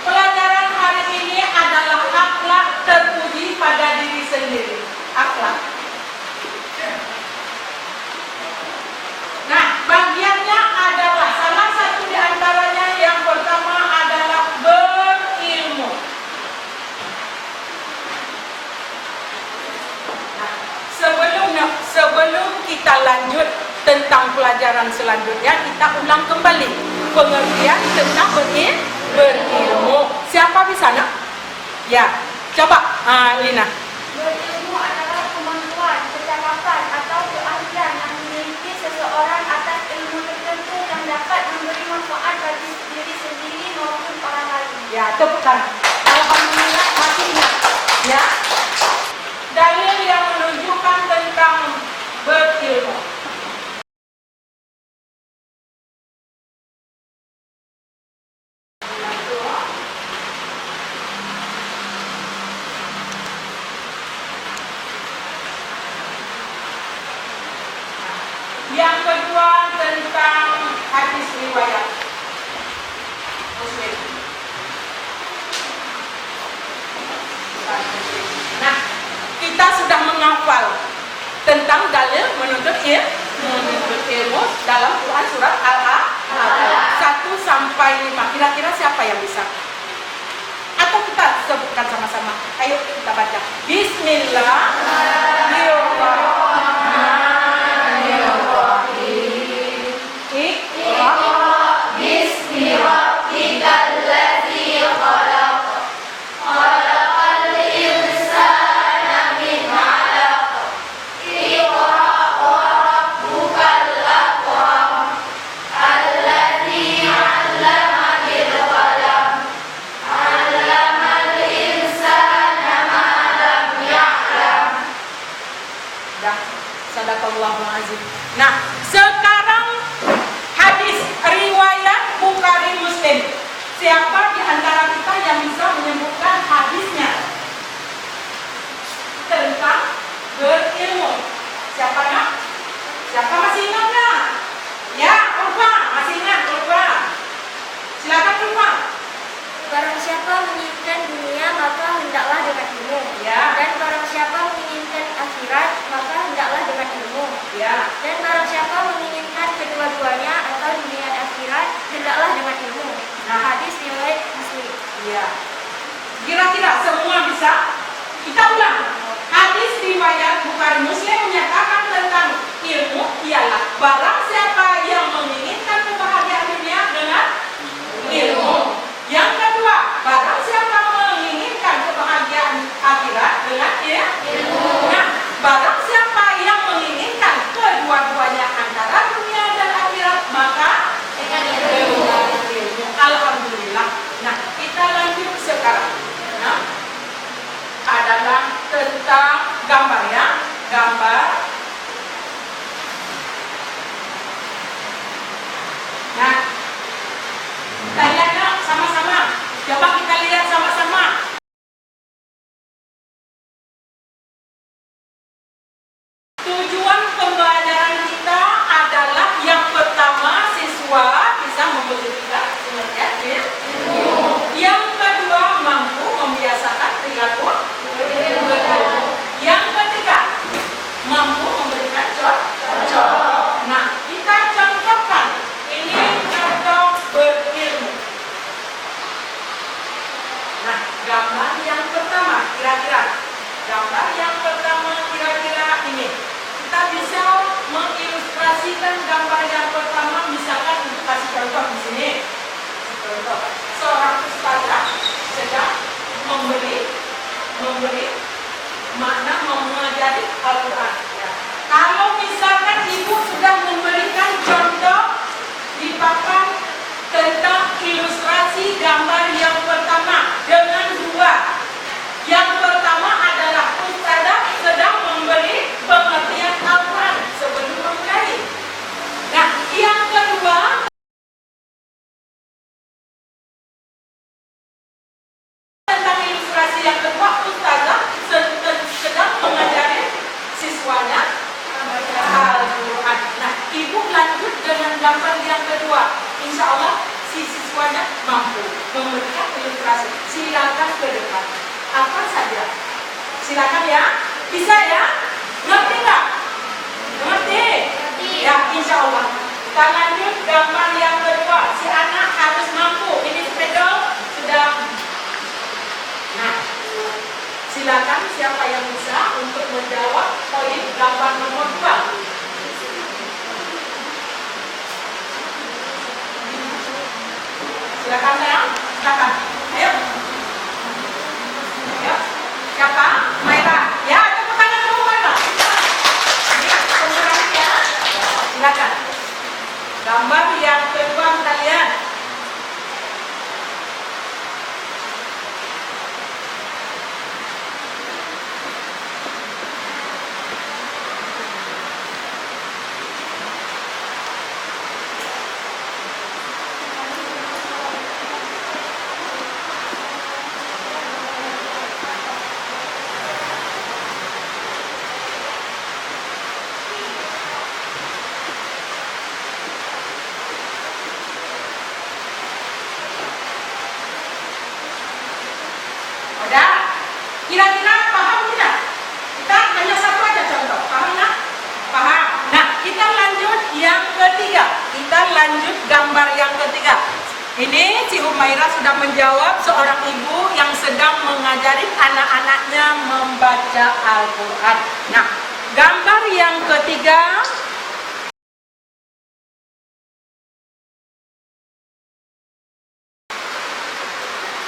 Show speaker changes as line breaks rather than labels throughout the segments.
pelajaran hari ini adalah akhlak terpuji pada diri sendiri. Akhlak. Nah, bagiannya adalah salah satu di antaranya yang pertama adalah berilmu. Nah, sebelum kita lanjut tentang pelajaran selanjutnya, kita ulang kembali pengertian tentang berilmu. Siapa di sana? Ya, coba Lina.
Berilmu adalah kemampuan, kecakapan atau keahlian yang dimiliki seseorang atas ilmu tertentu yang dapat memberi manfaat bagi diri sendiri maupun orang lain.
Ya, tepukan. Alhamdulillah masih ingat. Ya. Dalil yang menunjukkan tentang berilmu. Yang kedua tentang hadis riwayat Muslim. Nah, kita sudah menghafal tentang dalil menuntut ilmu dalam Quran surat Al-Alaq 1 sampai 5. Kira-kira siapa yang bisa? Atau kita sebutkan sama-sama? Ayo kita baca. Bismillahirrahmanirrahim. Nah, sekarang hadis riwayat Bukhari Muslim. Siapa di antara kita yang bisa menyebutkan hadisnya tentang berilmu? Siapa nak? Siapa masih ingat nak? Ya, Ulfa, masih ingat Ulfa? Silakan Ulfa.
Barang siapa menginginkan dunia maka hendaklah dengan ilmu.
Ya.
Dan barang siapa menginginkan akhirat maka hendaklah dengan ilmu.
Ya.
Dan barang siapa menginginkan kedua-duanya atau dunia dan akhirat hendaklah dengan ilmu.
Nah.
Hadis riwayat Muslim.
Ya. Kira-kira semua bisa? Kita ulang. Hadis riwayat Bukhari Muslim menyatakan tentang ilmu ialah barang siapa yang menginginkan kebahagiaan dunia dengan ilmu. Yang kedua, barang siapa menginginkan kebahagiaan akhirat dengan ilmu. Nah, barang siapa yang menginginkan kedua-duanya antara dunia dan akhirat maka dengan ilmu. Alhamdulillah. Nah, kita lanjut sekarang. Nah, adalah tentang gambar ya, gambar. Nah, kita lihat yuk sama-sama. Coba kita lihat sama-sama. Tujuan pembelajaran kita adalah yang pertama siswa bisa membuktikan ilmu. Yang kedua mampu membiasakan perilaku. Yang ketiga mampu memberikan contoh. Nah, kita contohkan. Ini contoh berilmu. Nah, gambar yang pertama kira-kira. Gambar yang pertama kira-kira ini. Kita bisa mengilustrasikan gambar yang pertama, misalkan untuk kasih contoh di sini. Contoh, seorang ustazah sedang memberi makna mengajari Al-Quran. Ya. Kalau misalkan ibu sudah memberikan contoh di papan tentang ilustrasi gambar yang pertama dengan dua. Yang pertama adalah ustazah sedang memberi pengertian Al-Quran sebelum memulai. Nah, yang kedua tentang ilustrasi yang kedua, ustazah sedang mengajari siswanya Al-Quran. Nah, ibu lanjut dengan gambar yang kedua. Insya Allah si siswanya mampu memberikan kasih. Silakan ke depan. Apa saja. Silakan ya. Bisa ya? Ngerti nggak? Ngerti? Ya, insya Allah. Kita lanjut gambar yang kedua. Si anak harus mampu. Ini spedol sedang. Nah, silakan siapa yang bisa untuk menjawab poin gambar nomor 2. Silakan sayang, silakan. Ayo. Ayo. Siapa? Maira. Ya, tepuk tangan dulu Maira. Ini penggerak ya. Silakan. Gambar yang kedua kita lihat. Udah? Kira-kira paham tidak? Kita hanya satu aja contoh. Paham nggak? Paham. Nah, kita lanjut yang ketiga. Kita lanjut gambar yang ketiga. Ini si Humaira sudah menjawab, seorang ibu yang sedang mengajari anak-anaknya membaca Al-Quran. Nah, gambar yang ketiga.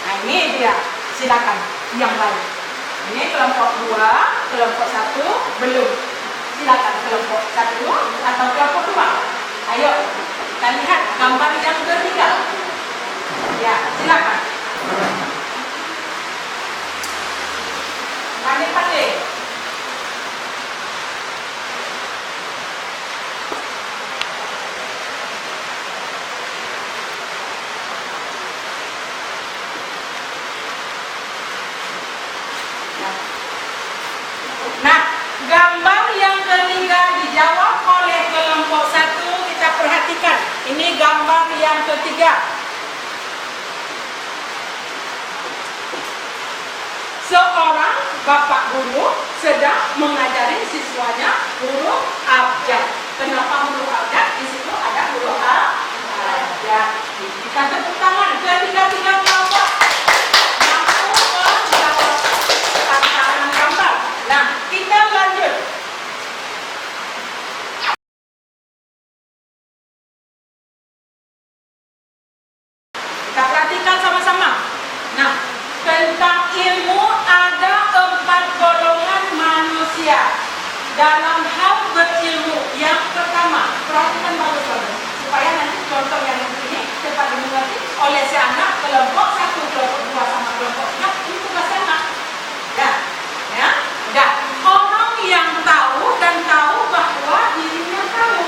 Nah, ini dia. Silakan yang lain. Ini kelompok 2, kelompok 1 belum. Silakan kelompok 1 atau kelompok 2. Ayo, kita lihat gambar yang ketiga. Ya, silakan. Pandai-pandai. Nah, gambar yang ketiga dijawab oleh kelompok 1. Kita perhatikan. Ini gambar yang ketiga. Seorang bapak guru sedang mengajari siswanya huruf abjad. Kenapa huruf abjad? Di situ ada huruf abjad. Kita tepuk tangan ketiga-tiga kelompok. Mampu menjawab tantangan gambar. Nah, kita lanjut. Kita perhatikan sama-sama. Nah, tentang ilmu ada 4 golongan manusia. Dalam hal berilmu, yang pertama, perhatikan bagus-bagus supaya nanti contoh yang ini cepat dimengerti oleh si anak kelompok 1, kelompok 2 sama kelompok 3. Ini tugas anak. Ya, ya. Orang yang tahu dan tahu bahwa dirinya tahu.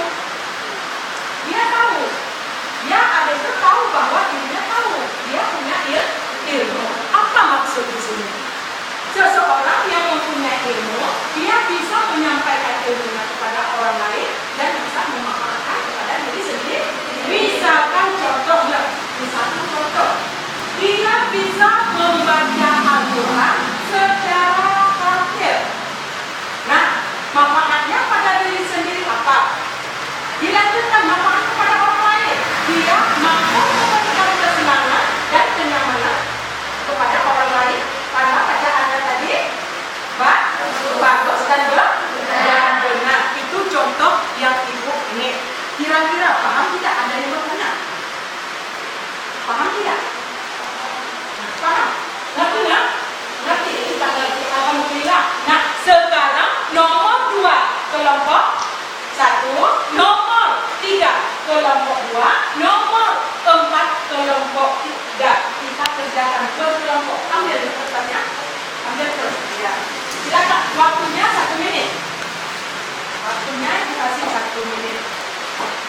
Dia tahu. Dia ada itu tahu bahwa dirinya tahu. Dia punya ilmu. Apa maksud di sini? Seseorang yang mempunyai ilmu, dia bisa menyampaikan ilmunya kepada orang lain dan bisa memaparkan kepada diri sendiri. Misalkan contoh, misalkan contoh, dia bisa membaca Al-Quran secara tartil. Nah, manfaatnya pada diri sendiri apa? Dilanjutkan manfaat kepada orang lain. Dia mampu memberikan kesenangan dan kenyamanan kepada orang lain pada bacaannya tadi bagus dan benar. Itu contoh yang ibu ini. Kira-kira paham tidak? Ada yang bertanya? Paham tidak? Paham? Ngerti nggak? Ngerti? Kita ngerti. Alhamdulillah. Nah, sekarang nomor 2 kelompok 1, nomor 3 kelompok 2, nomor 4 kelompok 3. Kita kerjakan berkelompok. Ambil kertasnya. Ambil terus. Ya. Silakan. Waktunya 1 menit. Waktunya dikasih 1 menit.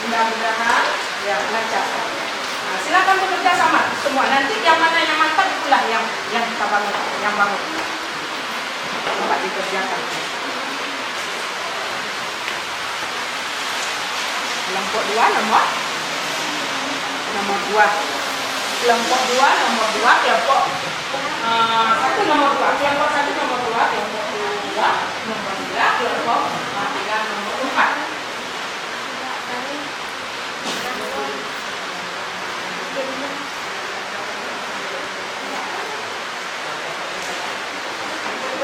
Mudah-mudahan ya lancar. Nah, silakan bekerja sama semua. Nanti yang mana yang mantap itulah yang kita bangun, yang bangun. Coba dikerjakan. Kelompok 2 nomor 2. Kelompok 2 nomor 2, kelompok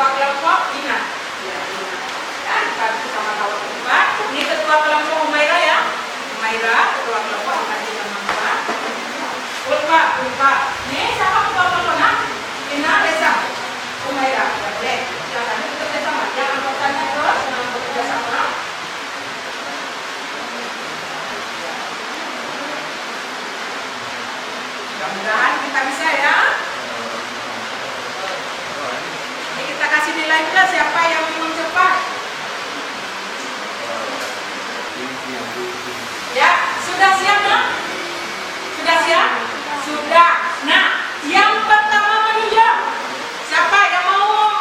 ketua kelompok Ina. Ya, Ina. Ya, dibantu sama kawan keempat. Ini ketua kelompok Umaira ya. Umaira, ketua kelompok akan kita Ulfa. Ini siapa ketua kelompoknya? Ina, Reza. Umaira. Ya, boleh. Silakan bekerja sama. Jangan bertanya terus, jangan bekerja sama. Mudah-mudahan kita bisa ya. Ini kita kasih nilai plus siapa yang minum cepat. Ya, sudah siap nak? Sudah siap? Sudah. Nah, yang pertama menunjuk. Siapa yang mau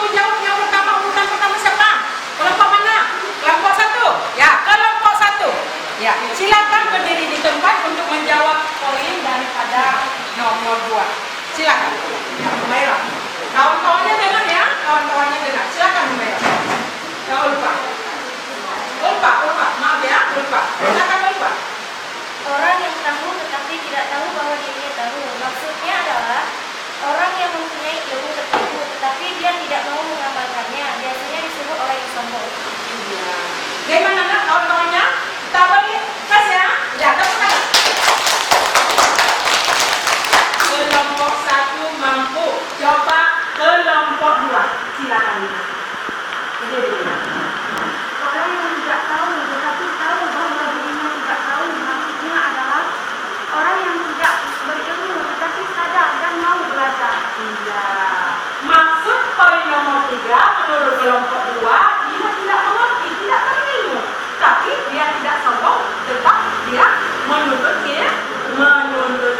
menjawab yang pertama, urutan pertama siapa? Kelompok mana? Kelompok 1. Ya, kelompok 1. Ya, silakan berdiri di tempat untuk menjawab poin daripada nomor 2. Silakan. Ya, Umaira. Kawan-kawannya dengar ya, kawan-kawannya dengar. Silakan Umaira. Jangan lupa. Maaf ya, lupa. Silakan lupa.
Orang yang tahu tetapi tidak tahu bahwa dirinya tahu. Maksudnya adalah orang yang mempunyai ilmu tertentu tetapi dia tidak mau mengamalkannya. Biasanya disebut orang yang sombong.
Iya. Bagaimana nak kawan-kawannya? Kita beri tes ya. Ya, tepuk tangan. Kelompok 1 mampu. Coba kelompok 2. Silakan. Ini.
Orang yang tidak tahu tetapi tahu bahwa dirinya tidak tahu. Maksudnya adalah orang yang tidak berilmu tetapi sadar dan mau belajar.
Iya. Maksud poin nomor 3 menurut kelompok 2, dia tidak mengerti, tidak berilmu, tapi dia tidak sombong, tetap dia menuntut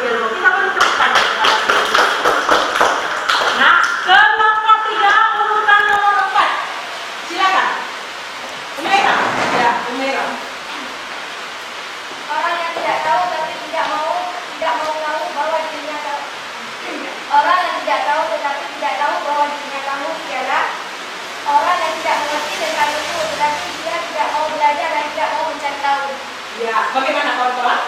ilmu. Kita beri tepuk tangan. Nah, kelompok 3 urutan nomor 4. Silakan. Umaira. Ya, Umaira.
Orang yang tidak tahu tapi tidak mau tahu bahwa dirinya tahu. Orang yang tidak tahu tetapi tidak tahu bahwa dirinya tahu ialah orang yang tidak mengerti tentang ilmu tetapi dia tidak mau belajar dan tidak mau mencari tahu.
Ya, bagaimana kawan-kawan?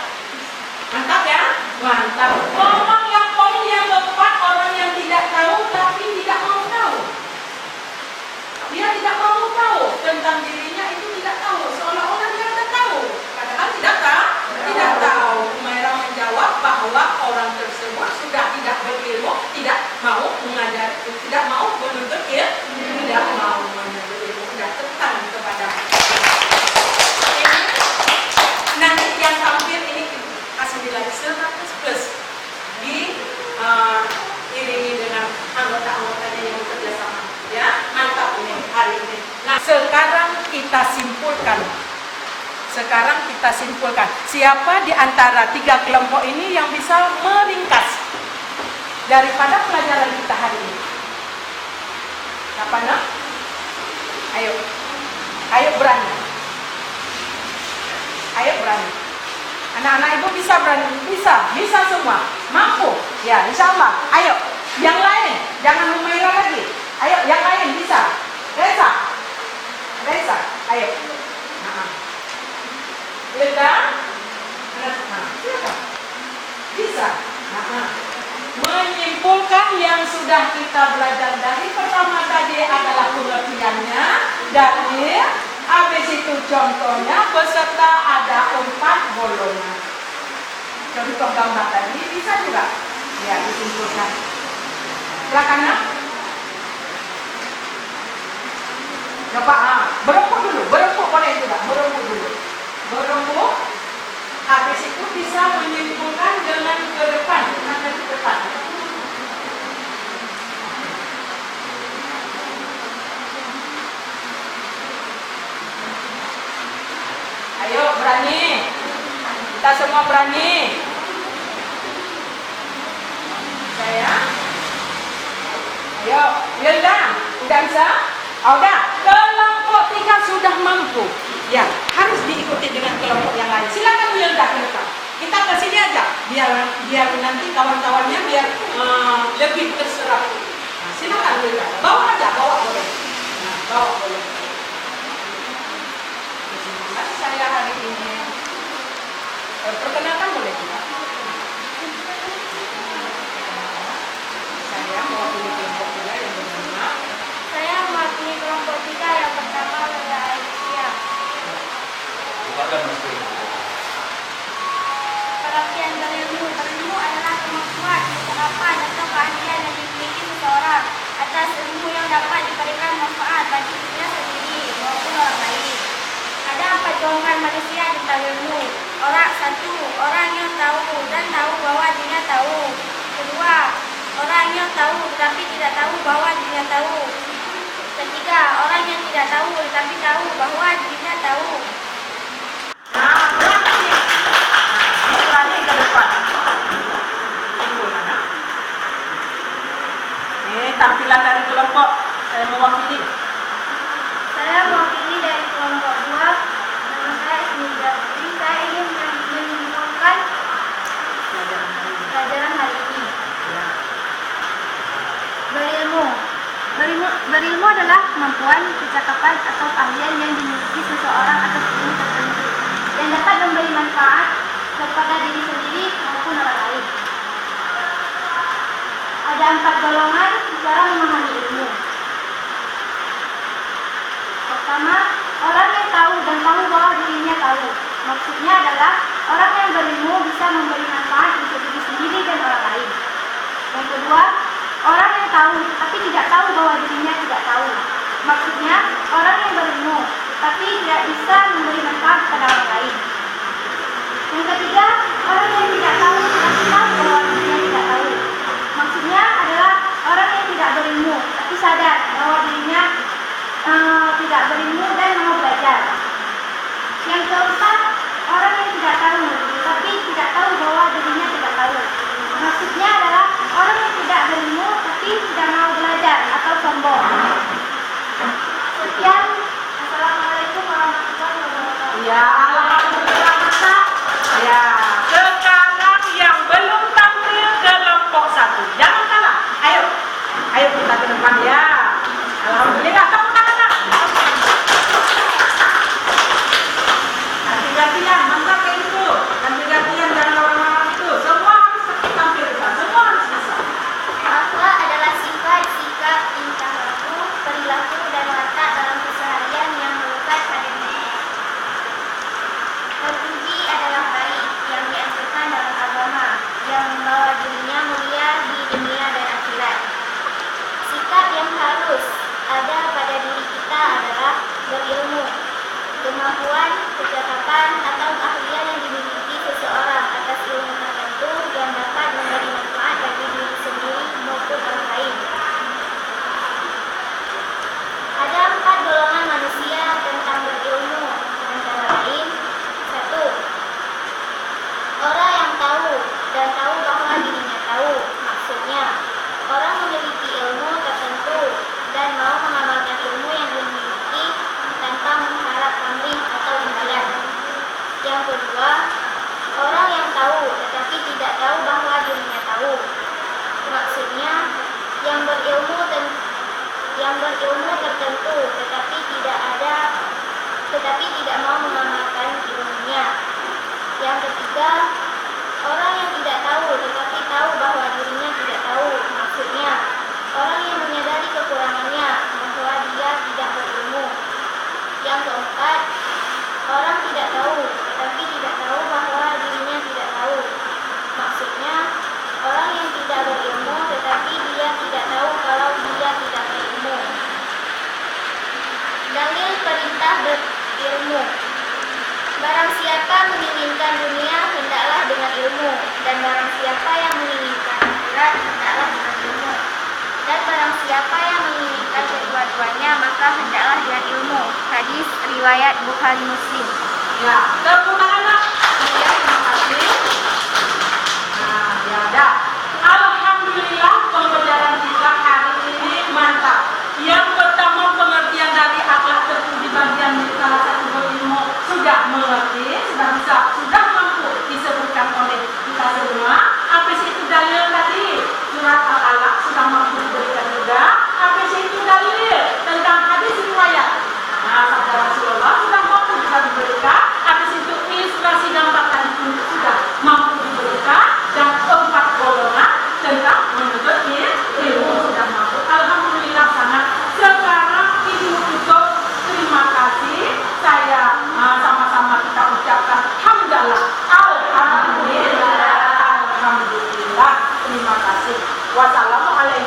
Mantap ya? Mantap. Ngomong yang poin yang keempat, orang yang tidak tahu tapi tidak mau tahu. Dia tidak mau tahu tentang dirinya, itu tidak tahu. Seolah-olah dia tidak tahu. Padahal tidak tahu. Umaira menjawab bahwa orang tersebut sudah tidak berilmu, tidak mau mengajar, tidak mau menuntut ilmu, tidak mau menuntut ilmu, tidak tekan kepada. Nanti yang tampil ini kasih nilai 100 plus diiringi dengan anggota-anggotanya yang bekerja sama. Ya, mantap ini hari ini. Nah, sekarang kita simpulkan. Siapa di antara 3 kelompok ini yang bisa meringkas daripada pelajaran kita hari ini? Siapa nak? Ayo berani. Anak-anak ibu bisa berani, bisa semua, mampu. Ya, insya Allah. Ayo, yang lain, jangan Umaira lagi. Ayo, yang lain bisa. Reza, ayo. Leda, silakan. Bisa. Menyimpulkan yang sudah kita belajar dari pertama tadi adalah pengertiannya, dari habis itu contohnya beserta ada 4 golongan. Contoh gambar tadi bisa juga ya disimpulkan. Silakan nak. Coba berempuk boleh juga, berempuk dulu. Habis itu bisa menyimpulkan dengan ke depan, ke depan. Ayo berani, kita semua berani. Saya, ayo, Wilda, udah bisa? Udah, kelompok 3 sudah mampu. Ya, harus diikuti dengan kelompok yang lain. Silakan Wilda ke depan. Kita ke sini aja, biar nanti kawan-kawannya lebih terserap. Nah, silakan Wilda, bawa boleh. Nah, bawa boleh. Saya hari ini perkenalkan boleh juga. Saya mewakili kelompok juga yang bernama
atas ilmu yang dapat diberikan manfaat bagi dirinya sendiri maupun orang lain. Ada 4 golongan manusia tentang ilmu. Satu, orang yang tahu dan tahu bahwa dirinya tahu. Kedua, orang yang tahu tetapi tidak tahu bahwa dirinya tahu. Ketiga, orang yang tidak tahu tetapi tahu bahwa dirinya tahu.
Nah, berangkat nih. Mulai ke depan. Tunggu, anak. Ini tampilan dari kelompok saya mewakili.
Saya mewakili dari kelompok 2. Nama saya Ismida. Saya ingin menyimpulkan pelajaran hari ini. Berilmu adalah kemampuan, kecakapan, atau keahlian yang dimiliki seseorang atas ilmu tertentu yang dapat memberi manfaat kepada diri sendiri maupun orang lain. Ada 4 golongan cara memahami ilmu. Pertama, orang yang tahu dan tahu bahwa dirinya tahu. Maksudnya adalah orang yang berilmu bisa memberi manfaat untuk diri sendiri dan orang lain. Yang kedua, orang yang tahu tapi tidak tahu bahwa dirinya tidak tahu. Maksudnya, orang yang berilmu tapi tidak bisa memberi manfaat kepada orang lain. Yang ketiga, orang yang tidak tahu tapi tahu bahwa dirinya tidak tahu. Maksudnya adalah orang yang tidak berilmu tapi sadar bahwa dirinya tidak berilmu dan mau belajar. Yang keempat, orang yang tidak tahu tapi tidak tahu bahwa dirinya tidak tahu. Maksudnya adalah orang yang tidak berilmu tapi tidak mau belajar atau sombong. Sekian, Assalamualaikum warahmatullahi wabarakatuh.
Ya, alhamdulillah masa. Ya, sekarang yang belum tampil kelompok 1. Jangan kalah. Ayo kita ke depan ya. Alhamdulillah, tepuk tangan nak. Ganti-gantian, masa kayak gitu. Ganti-gantian jangan orang-orang itu. Semua harus tampil, semua harus bisa.
Akhlak adalah sifat, sikap, tingkah laku, perilaku, dan watak dalam keseharian yang melekat pada diri. Terpuji adalah baik yang dianjurkan dalam agama, yang membawa dirinya mulia di dunia dan akhirat. Sikap yang harus ada pada diri kita adalah berilmu. Kemampuan, kecakapan, atau keahlian yang dimiliki seseorang atas ilmu tertentu yang dapat memberi manfaat bagi diri sendiri maupun orang lain. Ada 4 golongan manusia tentang berilmu, antara lain: 1. Orang yang tahu dan tahu bahwa dirinya tahu. Maksudnya, orang memiliki ilmu tertentu dan mau mengamalkan ilmu yang dimiliki tanpa mengharap pamrih atau imbalan. Yang kedua, orang yang tahu tetapi tidak tahu bahwa dirinya tahu. Maksudnya, yang berilmu tertentu tetapi tidak mau mengamalkan ilmunya. Yang ketiga, orang yang tidak tahu tetapi tahu bahwa dirinya tidak tahu. Maksudnya, orang yang menyadari kekurangannya bahwa dia tidak berilmu. Yang keempat, orang tidak tahu tetapi tidak tahu bahwa dirinya tidak tahu. Maksudnya, orang yang tidak berilmu tetapi dia tidak tahu kalau dia tidak berilmu. Dalil perintah berilmu. Barang siapa menginginkan dunia, hendaklah dengan ilmu, dan barang siapa yang menginginkan akhirat, hendaklah dengan ilmu. Dan barang siapa yang menginginkan kedua-duanya, maka hendaklah dengan ilmu. Hadis riwayat Bukhari Muslim.
Ya, tepuk tangan nak. Ya, terima kasih. Nah, ya dah. Alhamdulillah pembelajaran kita hari ini mantap. Yang pertama, pengertian dari akhlak terpuji bagian salah satu berilmu sudah mengerti, sudah mampu disebutkan oleh kita semua. Habis itu dalil tadi surat Al-Alaq sudah mampu diberikan juga. Habis itu dalil tentang hadis riwayat. Nah, sabda Rasulullah sudah mampu juga diberikan. Habis itu ilustrasi gambar tadi pun sudah mampu diberikan. Dan 4 golongan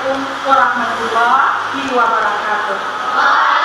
Assalamualaikum warahmatullahi wabarakatuh.